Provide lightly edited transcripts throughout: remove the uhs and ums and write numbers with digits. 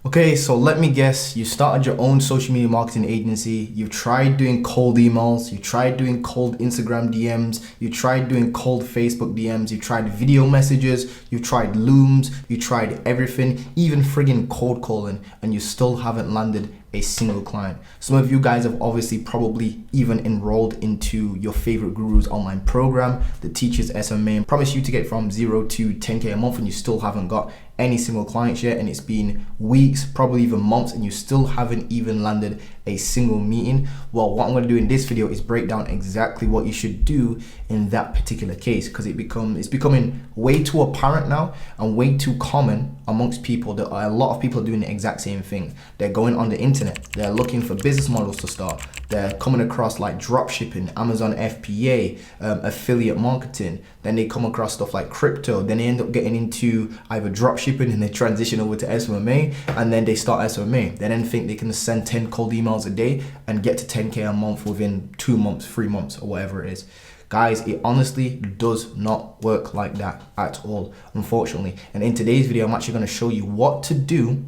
Okay, so let me guess, you started your own social media marketing agency, you've tried doing cold emails, you tried doing cold Instagram DMs, you tried doing cold Facebook DMs, you tried video messages, you tried Looms, you tried everything, even friggin' cold calling, and you still haven't landed a single client. Some of you guys have obviously probably even enrolled into your favorite guru's online program that teaches SMA and promise you to get from 0 to 10K a month, and you still haven't got any single clients yet, and it's been weeks, probably even months, and you still haven't even landed a single meeting. Well, what I'm going to do in this video is break down exactly what you should do in that particular case, because it's becoming way too apparent now and way too common amongst people that a lot of people are doing the exact same thing. They're going on the internet, they're looking for business models to start, they're coming across like drop shipping, Amazon FBA, affiliate marketing, then they come across stuff like crypto, then they end up getting into either drop shipping and they transition over to SMA, and then they start SMA. They then think they can send 10 cold emails a day and get to 10K a month within 2 months, 3 months, or whatever it is. Guys, it honestly does not work like that at all, unfortunately. And in today's video, I'm actually going to show you what to do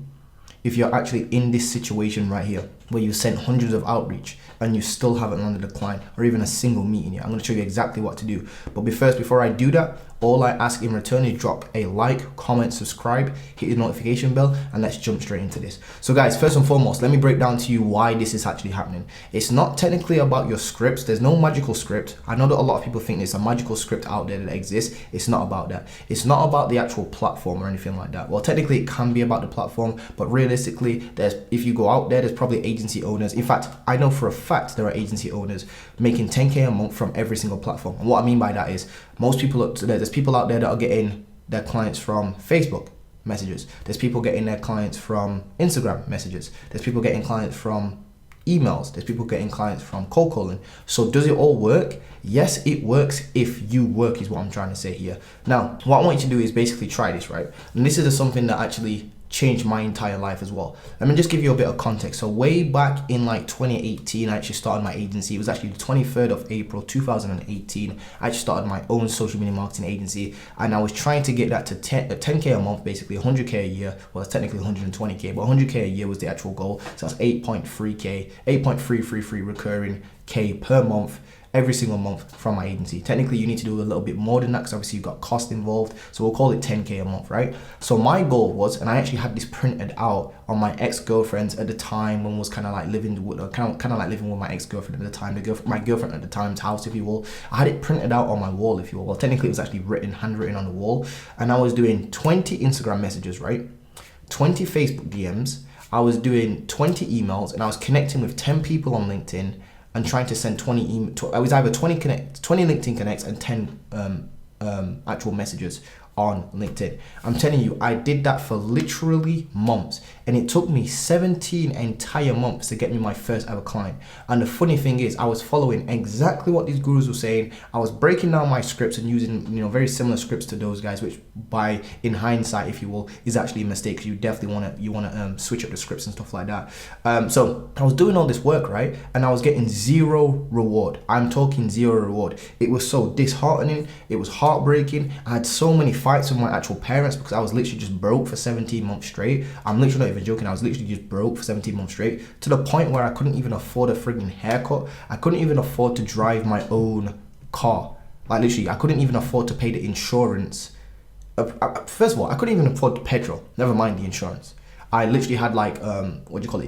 if you're actually in this situation right here, where you sent hundreds of outreach and you still haven't landed a client or even a single meeting yet. I'm going to show you exactly what to do. But before I do that, all I ask in return is drop a like, comment, subscribe, hit the notification bell, and let's jump straight into this. So guys, first and foremost, let me break down to you why this is actually happening. It's not technically about your scripts. There's no magical script. I know that a lot of people think there's a magical script out there that exists. It's not about that. It's not about the actual platform or anything like that. Well, technically it can be about the platform, but realistically, if you go out there, there's probably agency owners. In fact, I know for a fact there are agency owners making 10K a month from every single platform. And what I mean by that is there's people out there that are getting their clients from Facebook messages. There's people getting their clients from Instagram messages. There's people getting clients from emails. There's people getting clients from cold calling. So does it all work? Yes, it works if you work, is what I'm trying to say here. Now, what I want you to do is basically try this, right? And this is something that actually changed my entire life as well. Let me just give you a bit of context. So way back in like 2018, I actually started my agency. It was actually the 23rd of April 2018. I actually started my own social media marketing agency, and I was trying to get that to 10K a month, basically 100K a year. Well, it's technically 120K, but 100K a year was the actual goal. So that's 8.3K, 8.333 recurring K per month, every single month from my agency. Technically, you need to do a little bit more than that because obviously you've got cost involved. So we'll call it 10K a month, right? So my goal was, and I actually had this printed out on my ex-girlfriends at the time, when I was kind of like living with my ex-girlfriend at the time, my girlfriend at the time's house, if you will. I had it printed out on my wall, if you will. Well, technically it was actually handwritten on the wall, and I was doing 20 Instagram messages, right? 20 Facebook DMs. I was doing 20 emails, and I was connecting with 10 people on LinkedIn and trying to send 20 emails. I was either 20 LinkedIn connects and 10 actual messages on LinkedIn. I'm telling you, I did that for literally months, and it took me 17 entire months to get me my first ever client. And the funny thing is, I was following exactly what these gurus were saying. I was breaking down my scripts and using, very similar scripts to those guys, which in hindsight, if you will, is actually a mistake, because you definitely want to switch up the scripts and stuff like that. So I was doing all this work, right, and I was getting zero reward. I'm talking zero reward. It was so disheartening. It was heartbreaking. I had so many fights with my actual parents because I was literally just broke for 17 months straight. I'm literally not even joking. I was literally just broke for 17 months straight, to the point where I couldn't even afford a frigging haircut. I couldn't even afford to drive my own car. Like literally, I couldn't even afford to pay the insurance. First of all, I couldn't even afford the petrol, never mind the insurance. I literally had like,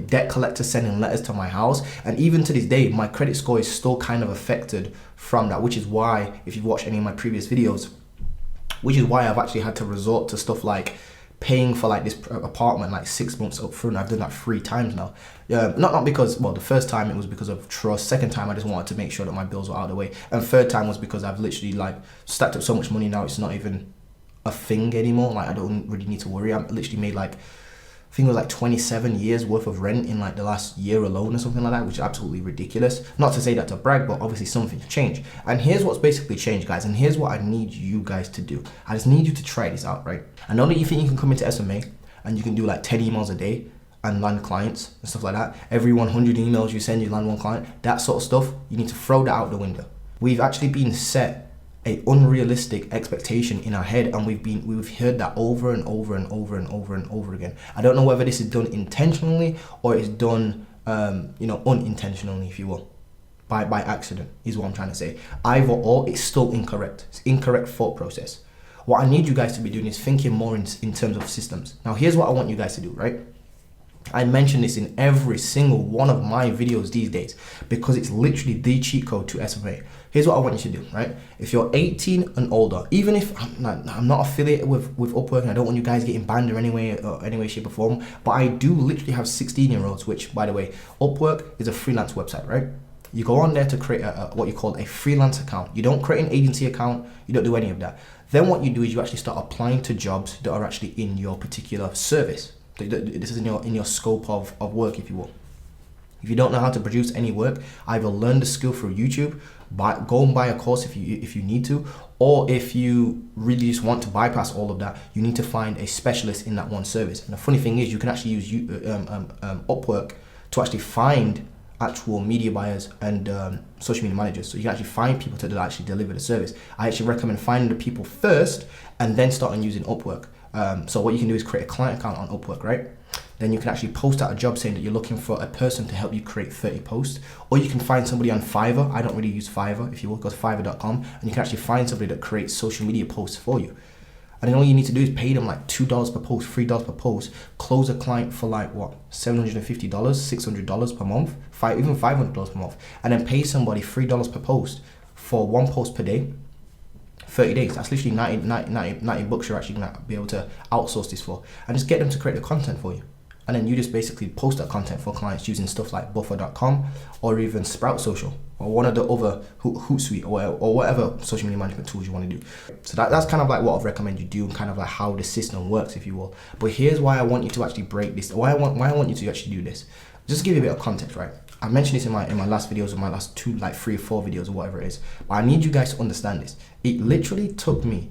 debt collectors sending letters to my house. And even to this day, my credit score is still kind of affected from that, which is why, if you've watched any of my previous videos, which is why I've actually had to resort to stuff like paying for like this apartment like 6 months up front. I've done that 3 times now. Not because, well, the first time it was because of trust. Second time I just wanted to make sure that my bills were out of the way. And third time was because I've literally like stacked up so much money now, it's not even a thing anymore. Like I don't really need to worry. I've literally made like, I think it was like 27 years worth of rent in like the last year alone or something like that, which is absolutely ridiculous. Not to say that to brag, but obviously something's changed. And here's what's basically changed, guys. And here's what I need you guys to do. I just need you to try this out, right? I know that you think you can come into SMA and you can do like 10 emails a day and land clients and stuff like that. Every 100 emails you send, you land one client. That sort of stuff, you need to throw that out the window. We've actually been set a unrealistic expectation in our head, and we've heard that over and over and over and over and over again. I don't know whether this is done intentionally or it's done unintentionally, if you will, by accident, is what I'm trying to say. Either or, it's still incorrect. It's incorrect thought process. What I need you guys to be doing is thinking more in terms of systems. Now, here's what I want you guys to do, right? I mention this in every single one of my videos these days because it's literally the cheat code to SFA. Here's what I want you to do, right? If you're 18 and older, even if I'm not affiliated with Upwork and I don't want you guys getting banned or any way, shape or form, but I do literally have 16-year-olds, which, by the way, Upwork is a freelance website, right? You go on there to create what you call a freelance account. You don't create an agency account. You don't do any of that. Then what you do is you actually start applying to jobs that are actually in your particular service. This is in your scope of work, if you will. If you don't know how to produce any work, either learn the skill through YouTube, go and buy a course if you need to, or if you really just want to bypass all of that, you need to find a specialist in that one service. And the funny thing is, you can actually use Upwork to actually find actual media buyers and social media managers. So you can actually find people to actually deliver the service. I actually recommend finding the people first and then starting using Upwork. So what you can do is create a client account on Upwork, right? Then you can actually post out a job saying that you're looking for a person to help you create 30 posts, or you can find somebody on Fiverr. I don't really use Fiverr. If you will, go to fiverr.com and you can actually find somebody that creates social media posts for you. And then all you need to do is pay them like $2 per post, $3 per post, close a client for like what, $750, $600 per month, even $500 per month, and then pay somebody $3 per post for one post per day, 30 days. That's literally 90 bucks you're actually gonna be able to outsource this for, and just get them to create the content for you. And then you just basically post that content for clients using stuff like buffer.com or even Sprout Social or one of the other Hootsuite or whatever social media management tools you want to do. So that's kind of like what I'd recommend you do and kind of like how the system works, if you will. But here's why I want you to actually break this, why I want you to actually do this. Just to give you a bit of context, right? I mentioned this in my last videos or my last 3 or 4 videos or whatever it is. But I need you guys to understand this. It literally took me,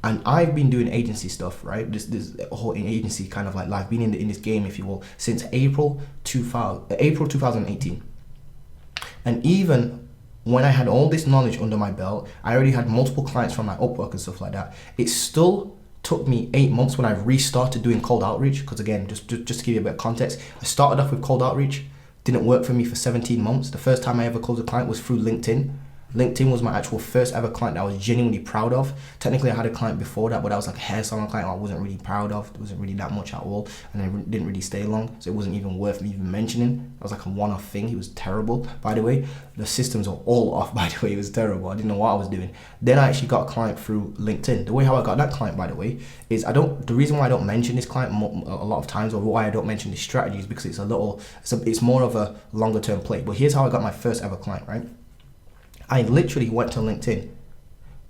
and I've been doing agency stuff, right? This whole agency kind of like life, been in this game, if you will, since April 2018. And even when I had all this knowledge under my belt, I already had multiple clients from my Upwork and stuff like that. It still took me 8 months when I restarted doing cold outreach. Because again, just to give you a bit of context, I started off with cold outreach, didn't work for me for 17 months. The first time I ever called a client was through LinkedIn. LinkedIn was my actual first ever client that I was genuinely proud of. Technically, I had a client before that, but that was like a hair salon client I wasn't really proud of. It wasn't really that much at all, and I didn't really stay long, so it wasn't even worth me even mentioning. It was like a one-off thing. He was terrible, by the way. The systems are all off, by the way. It was terrible. I didn't know what I was doing. Then I actually got a client through LinkedIn. The way how I got that client, by the way, is the reason why I don't mention this client a lot of times, or why I don't mention this strategy, is because it's more of a longer term play. But here's how I got my first ever client, right? I literally went to LinkedIn,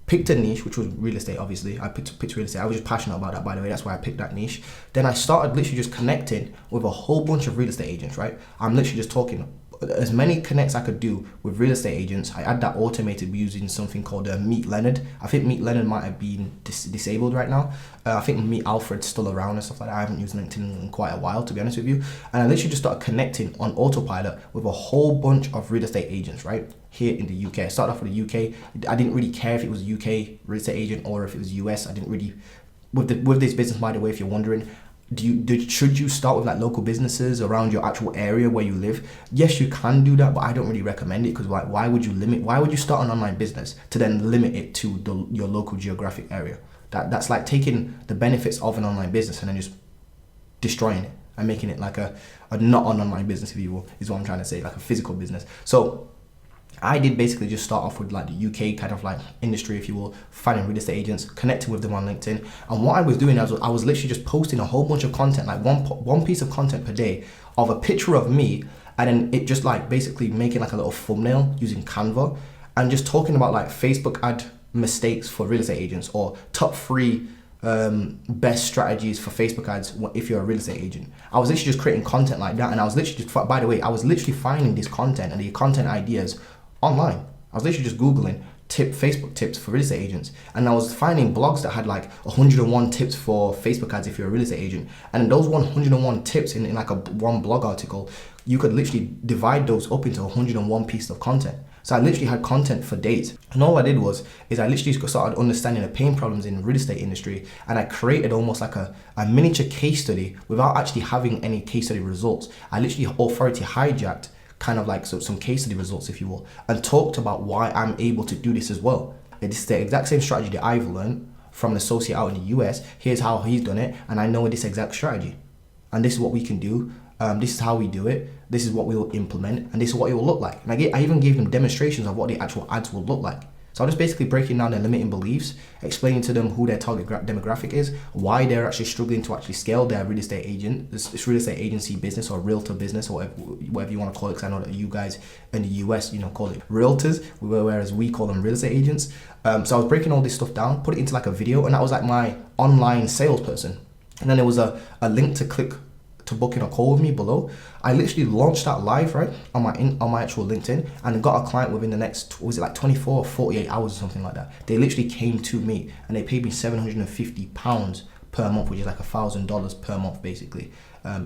picked a niche, which was real estate, obviously. I picked real estate. I was just passionate about that, by the way. That's why I picked that niche. Then I started literally just connecting with a whole bunch of real estate agents, right? I'm literally just talking as many connects I could do with real estate agents. I had that automated using something called Meet Leonard. I think Meet Leonard might have been disabled right now. I think Meet Alfred's still around and stuff like that. I haven't used LinkedIn in quite a while, to be honest with you. And I literally just started connecting on autopilot with a whole bunch of real estate agents, right? Here in the UK. I started off with the UK. I didn't really care if it was a UK real estate agent or if it was US. I didn't really, with this business, by the way, if you're wondering, should you start with like local businesses around your actual area where you live? Yes, you can do that, but I don't really recommend it, because why would you start an online business to then limit it to your local geographic area? That's like taking the benefits of an online business and then just destroying it and making it like a not an online business, if you will, is what I'm trying to say, like a physical business. So I did basically just start off with like the UK kind of like industry, if you will, finding real estate agents, connecting with them on LinkedIn. And what I was doing, I was literally just posting a whole bunch of content, like one piece of content per day of a picture of me, and then it just like basically making like a little thumbnail using Canva and just talking about like Facebook ad mistakes for real estate agents, or top 3 best strategies for Facebook ads if you're a real estate agent. I was literally just creating content like that, and I was literally just, by the way, I was literally finding this content and the content ideas online. I was literally just Googling Facebook tips for real estate agents, and I was finding blogs that had like 101 tips for Facebook ads if you're a real estate agent. And those 101 tips in like one blog article, you could literally divide those up into 101 pieces of content. So I literally had content for days. And all I did is I literally started understanding the pain problems in the real estate industry, and I created almost like a miniature case study without actually having any case study results. I literally authority hijacked kind of like some case study results, if you will, and talked about why I'm able to do this as well. It's the exact same strategy that I've learned from an associate out in the US. Here's how he's done it, and I know this exact strategy. And this is what we can do. This is how we do it. This is what we will implement, and this is what it will look like. And I even gave them demonstrations of what the actual ads will look like. So I'm just basically breaking down their limiting beliefs, explaining to them who their target demographic is, why they're actually struggling to actually scale their real estate agent, this real estate agency business or realtor business or whatever you want to call it, because I know that you guys in the US, call it realtors, whereas we call them real estate agents. So I was breaking all this stuff down, put it into like a video, and that was like my online salesperson. And then there was a link to click to book in a call with me below. I literally launched that live, right, on my actual LinkedIn, and got a client within the next, was it like 24 or 48 hours or something like that. They literally came to me and they paid me £750 per month, which is like $1,000 per month basically,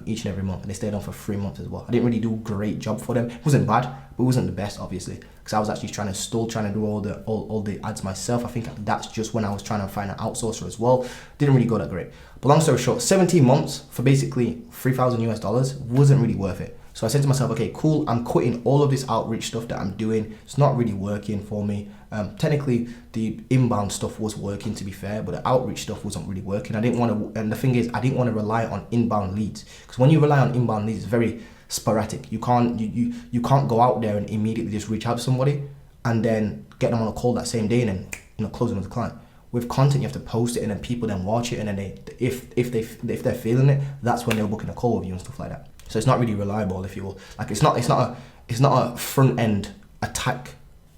each and every month. And they stayed on for 3 months as well. I didn't really do a great job for them. It wasn't bad, but it wasn't the best, obviously, because I was actually trying to do all the ads myself. I think that's just when I was trying to find an outsourcer as well. Didn't really go that great. But long story short, 17 months for basically $3,000 wasn't really worth it. So I said to myself, okay, cool, I'm quitting all of this outreach stuff that I'm doing. It's not really working for me. Technically, the inbound stuff was working, to be fair, but the outreach stuff wasn't really working. I didn't want to, and the thing is, I didn't want to rely on inbound leads, because when you rely on inbound leads, it's very sporadic. You can't go out there and immediately just reach out to somebody and then get them on a call that same day and then close them with a client. With content, you have to post it, and then people then watch it, and then if they're feeling it, that's when they're booking a call with you and stuff like that. So it's not really reliable, if you will. Like it's not a front end attack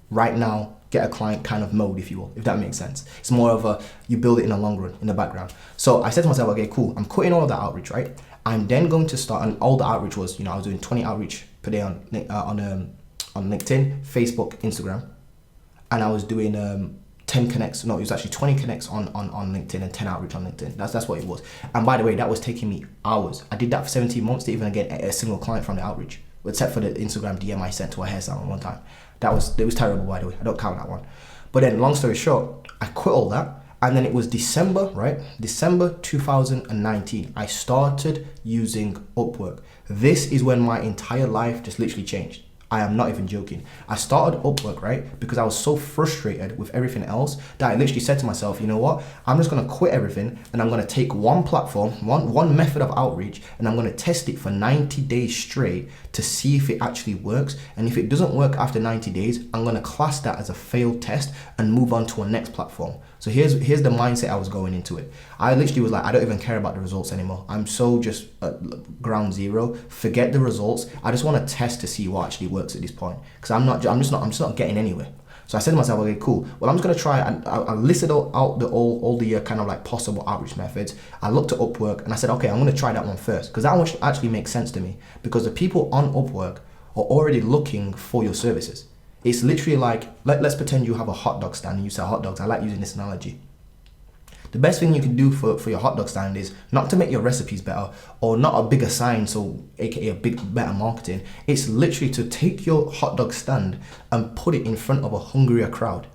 right now, get a client kind of mode, if you will, if that makes sense. It's more of a, you build it in the long run, in the background. So I said to myself, okay, cool, I'm quitting all of that outreach, right? I'm then going to start, and all the outreach was, I was doing 20 outreach per day on LinkedIn, Facebook, Instagram, and I was doing 10 connects, no, it was actually 20 connects on LinkedIn and 10 outreach on LinkedIn. That's what it was. And by the way, that was taking me hours. I did that for 17 months to even get a single client from the outreach, except for the Instagram DM I sent to a hair salon one time. It was terrible, by the way. I don't count that one. But then, long story short, I quit all that. And then it was December, right? December 2019, I started using Upwork. This is when my entire life just literally changed. I am not even joking. I started Upwork, right, because I was so frustrated with everything else that I literally said to myself, you know what? I'm just gonna quit everything, and I'm gonna take one platform, one method of outreach, and I'm gonna test it for 90 days straight to see if it actually works. And if it doesn't work after 90 days, I'm gonna class that as a failed test and move on to a next platform. So here's the mindset I was going into it. I literally was like, I don't even care about the results anymore. I'm so just ground zero. Forget the results. I just want to test to see what actually works at this point, because I'm just not getting anywhere. So I said to myself, okay, cool. Well, I'm just gonna try. I listed out all the kind of like possible outreach methods. I looked at Upwork and I said, okay, I'm gonna try that one first, because that one actually makes sense to me, because the people on Upwork are already looking for your services. It's literally like, let's pretend you have a hot dog stand and you sell hot dogs. I like using this analogy. The best thing you can do for your hot dog stand is not to make your recipes better or not a bigger sign, so aka better marketing. It's literally to take your hot dog stand and put it in front of a hungrier crowd.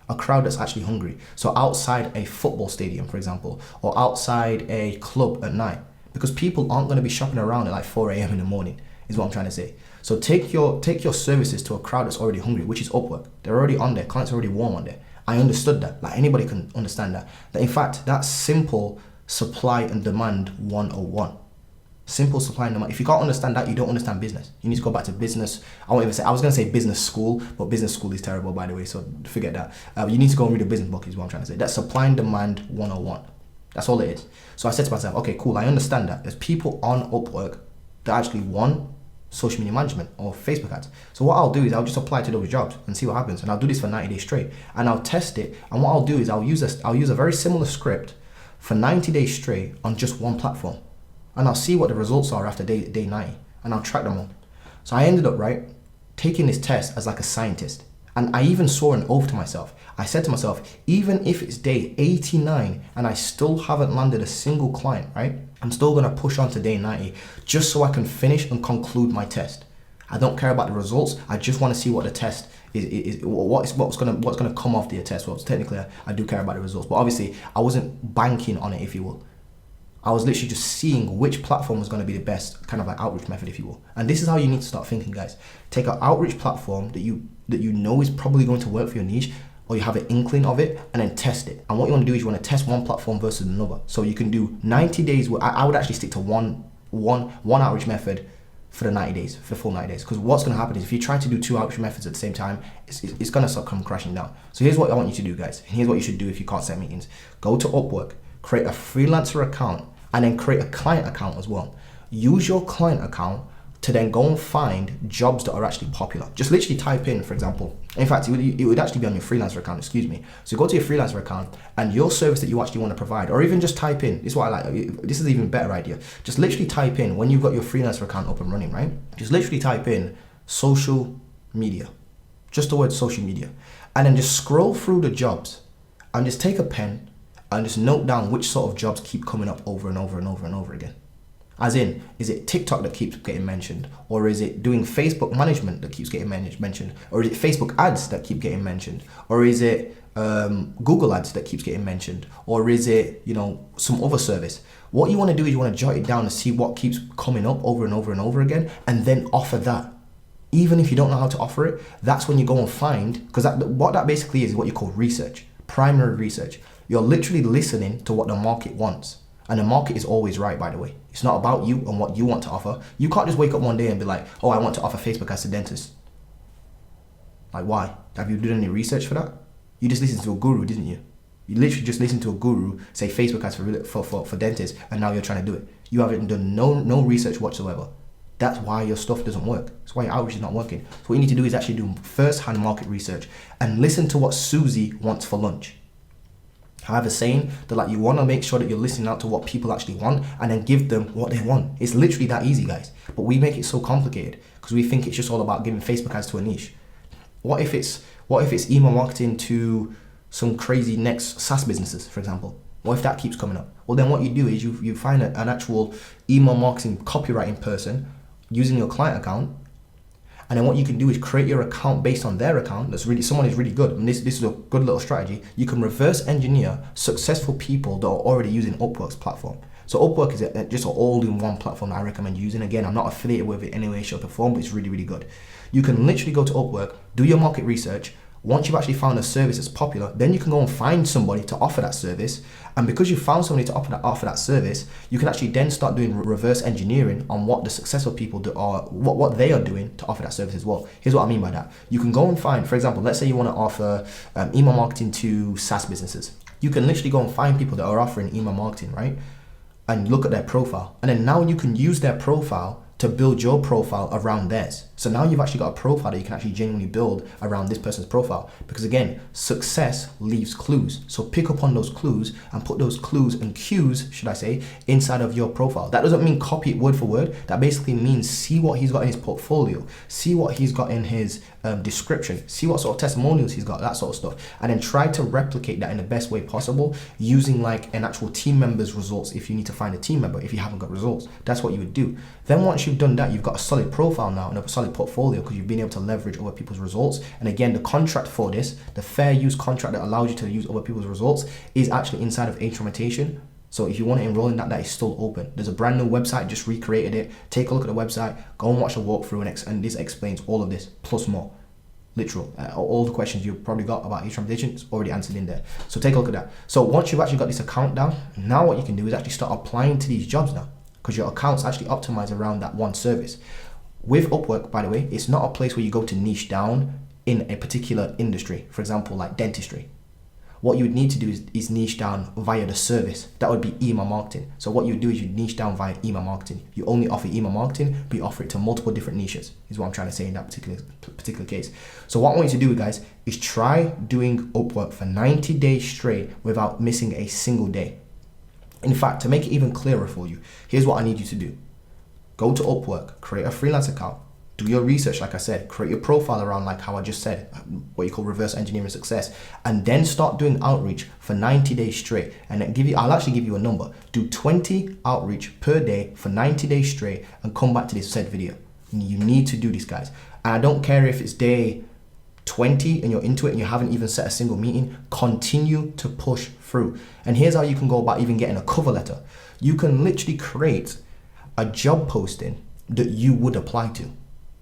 A crowd that's actually hungry. So outside a football stadium, for example, or outside a club at night. Because people aren't going to be shopping around at like 4 a.m. in the morning, is what I'm trying to say. So take your services to a crowd that's already hungry, which is Upwork. They're already on there. Clients are already warm on there. I understood that. Like anybody can understand that. That in fact, that's simple supply and demand 101. Simple supply and demand. If you can't understand that, you don't understand business. You need to go back to business. I was going to say business school, but business school is terrible, by the way. So forget that. You need to go and read a business book is what I'm trying to say. That's supply and demand 101. That's all it is. So I said to myself, okay, cool. I understand that. There's people on Upwork that actually want social media management or Facebook ads. So what I'll do is I'll just apply to those jobs and see what happens. And I'll do this for 90 days straight. And I'll test it. And what I'll do is I'll use a very similar script for 90 days straight on just one platform. And I'll see what the results are after day 90. And I'll track them all. So I ended up, right, taking this test as like a scientist. And I even swore an oath to myself. I said to myself, even if it's day 89 and I still haven't landed a single client, right? I'm still gonna push on to day 90 just so I can finish and conclude my test. I don't care about the results. I just want to see what the test is what's gonna come off the test. Well, technically, I do care about the results, but obviously, I wasn't banking on it, if you will. I was literally just seeing which platform was going to be the best kind of like outreach method, if you will. And this is how you need to start thinking, guys. Take an outreach platform that you know is probably going to work for your niche, or you have an inkling of it, and then test it. And what you want to do is you want to test one platform versus another. So you can do 90 days. I would actually stick to one outreach method for the 90 days, for the full 90 days. Because what's going to happen is if you try to do 2 outreach methods at the same time, it's going to start come crashing down. So here's what I want you to do, guys. And here's what you should do if you can't set meetings. Go to Upwork, create a freelancer account, and then create a client account as well. Use your client account to then go and find jobs that are actually popular. Just literally type in, for example, in fact, it would actually be on your freelancer account, excuse me. So go to your freelancer account and your service that you actually want to provide, or even just type in, this is what I like, this is an even better idea. Just literally type in, when you've got your freelancer account up and running, right? Just literally type in social media, just the word social media, and then just scroll through the jobs and just take a pen and just note down which sort of jobs keep coming up over and over and over and over again. As in, is it TikTok that keeps getting mentioned? Or is it doing Facebook management that keeps getting mentioned? Or is it Facebook ads that keep getting mentioned? Or is it Google ads that keeps getting mentioned? Or is it, some other service? What you want to do is you want to jot it down and see what keeps coming up over and over and over again, and then offer that. Even if you don't know how to offer it, that's when you go and find, because what that basically is what you call research, primary research. You're literally listening to what the market wants. And the market is always right, by the way. It's not about you and what you want to offer. You can't just wake up one day and be like, oh, I want to offer Facebook as a dentist. Like, why? Have you done any research for that? You just listened to a guru, didn't you? You literally just listened to a guru say Facebook as for dentists, and now you're trying to do it. You haven't done no research whatsoever. That's why your stuff doesn't work. That's why your outreach is not working. So what you need to do is actually do first-hand market research and listen to what Susie wants for lunch. I have a saying that you want to make sure that you're listening out to what people actually want and then give them what they want. It's literally that easy, guys. But we make it so complicated because we think it's just all about giving Facebook ads to a niche. What if it's email marketing to some crazy next SaaS businesses, for example? What if that keeps coming up? Well, then what you do is you find an actual email marketing copywriting person using your client account. And then what you can do is create your account based on their account. Someone is really good. And this is a good little strategy. You can reverse engineer successful people that are already using Upwork's platform. So Upwork is just an all-in-one platform that I recommend using. Again, I'm not affiliated with it in any way, shape, or form, but it's really, really good. You can literally go to Upwork, do your market research. Once you've actually found a service that's popular, then you can go and find somebody to offer that service. And because you found somebody to offer that service, you can actually then start doing reverse engineering on what the successful people do, or what they are doing to offer that service as well. Here's what I mean by that. You can go and find, for example, let's say you want to offer email marketing to SaaS businesses. You can literally go and find people that are offering email marketing, right? And look at their profile. And then now you can use their profile to build your profile around theirs. So now you've actually got a profile that you can actually genuinely build around this person's profile. Because again, success leaves clues. So pick up on those clues and put those clues and cues, should I say, inside of your profile. That doesn't mean copy it word for word. That basically means see what he's got in his portfolio, see what he's got in his description, see what sort of testimonials he's got, that sort of stuff. And then try to replicate that in the best way possible using an actual team member's results if you need to find a team member, if you haven't got results. That's what you would do. Then once you've done that, you've got a solid profile now and a solid portfolio because you've been able to leverage other people's results. And again, the contract for this, the fair use contract that allows you to use other people's results, is actually inside of Instrumentation. So if you want to enroll in that, that is still open. There's a brand new website, just recreated it. Take a look at the website, go and watch the walkthrough, and this explains all of this plus more. Literal. All the questions you've probably got about Instrumentation is already answered in there. So take a look at that. So once you've actually got this account down, now what you can do is actually start applying to these jobs now, because your account's actually optimized around that one service. With Upwork, by the way, it's not a place where you go to niche down in a particular industry, for example, like dentistry. What you would need to do is niche down via the service. That would be email marketing. So what you would do is you niche down via email marketing. You only offer email marketing, but you offer it to multiple different niches, is what I'm trying to say in that particular case. So what I want you to do, guys, is try doing Upwork for 90 days straight without missing a single day. In fact, to make it even clearer for you, here's what I need you to do. Go to Upwork, create a freelance account, do your research, like I said, create your profile around how I just said, what you call reverse engineering success, and then start doing outreach for 90 days straight. And then I'll actually give you a number. Do 20 outreach per day for 90 days straight and come back to this said video. You need to do this, guys. And I don't care if it's day 20 and you're into it and you haven't even set a single meeting, continue to push through. And here's how you can go about even getting a cover letter. You can literally create a job posting that you would apply to.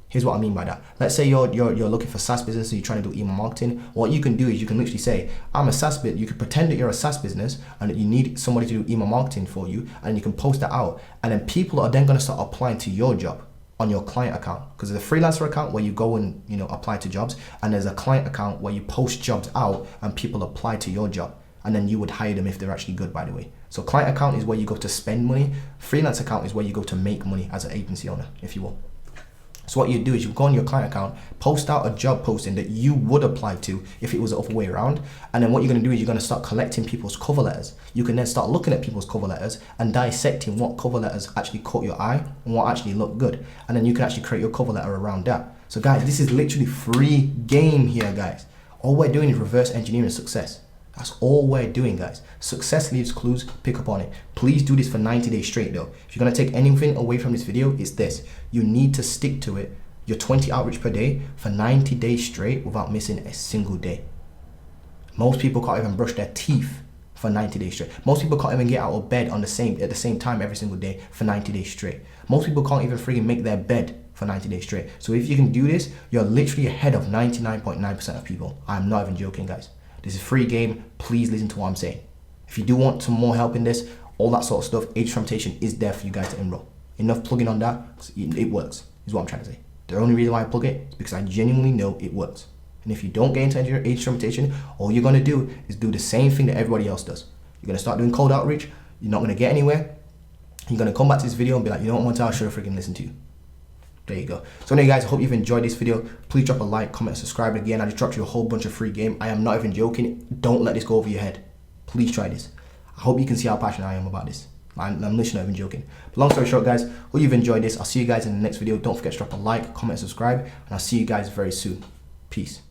Here's what I mean by that. Let's say you're looking for SaaS business and you're trying to do email marketing. What you can do is you can literally say, I'm a SaaS business. You can pretend that you're a SaaS business and that you need somebody to do email marketing for you, and you can post that out. And then people are then going to start applying to your job on your client account, because there's a freelancer account where you go and apply to jobs, and there's a client account where you post jobs out and people apply to your job, and then you would hire them if they're actually good, by the way. So client account is where you go to spend money. Freelance account is where you go to make money as an agency owner, if you will. So what you do is you go on your client account, post out a job posting that you would apply to if it was the other way around. And then what you're going to do is you're going to start collecting people's cover letters. You can then start looking at people's cover letters and dissecting what cover letters actually caught your eye and what actually look good. And then you can actually create your cover letter around that. So guys, this is literally free game here, guys. All we're doing is reverse engineering success. That's all we're doing, guys. Success leaves clues, pick up on it. Please do this for 90 days straight though. If you're gonna take anything away from this video, it's this. You need to stick to it, your 20 outreach per day for 90 days straight without missing a single day. Most people can't even brush their teeth for 90 days straight. Most people can't even get out of bed at the same time every single day for 90 days straight. Most people can't even freaking make their bed for 90 days straight. So if you can do this, you're literally ahead of 99.9% of people. I'm not even joking, guys. This is free game. Please listen to what I'm saying. If you do want some more help in this, all that sort of stuff, Age Fermentation is there for you guys to enroll. Enough plugging on that, it works, is what I'm trying to say. The only reason why I plug it is because I genuinely know it works. And if you don't get into your Age Fermentation, all you're gonna do is do the same thing that everybody else does. You're gonna start doing cold outreach, you're not gonna get anywhere. You're gonna come back to this video and be like, you know what, I should have freaking listened to you. There you go. So anyway, guys, I hope you've enjoyed this video. Please drop a like, comment, subscribe. Again, I just dropped you a whole bunch of free game. I am not even joking. Don't let this go over your head. Please try this. I hope you can see how passionate I am about this. I'm literally not even joking. But long story short, guys, hope you've enjoyed this. I'll see you guys in the next video. Don't forget to drop a like, comment, subscribe, and I'll see you guys very soon. Peace.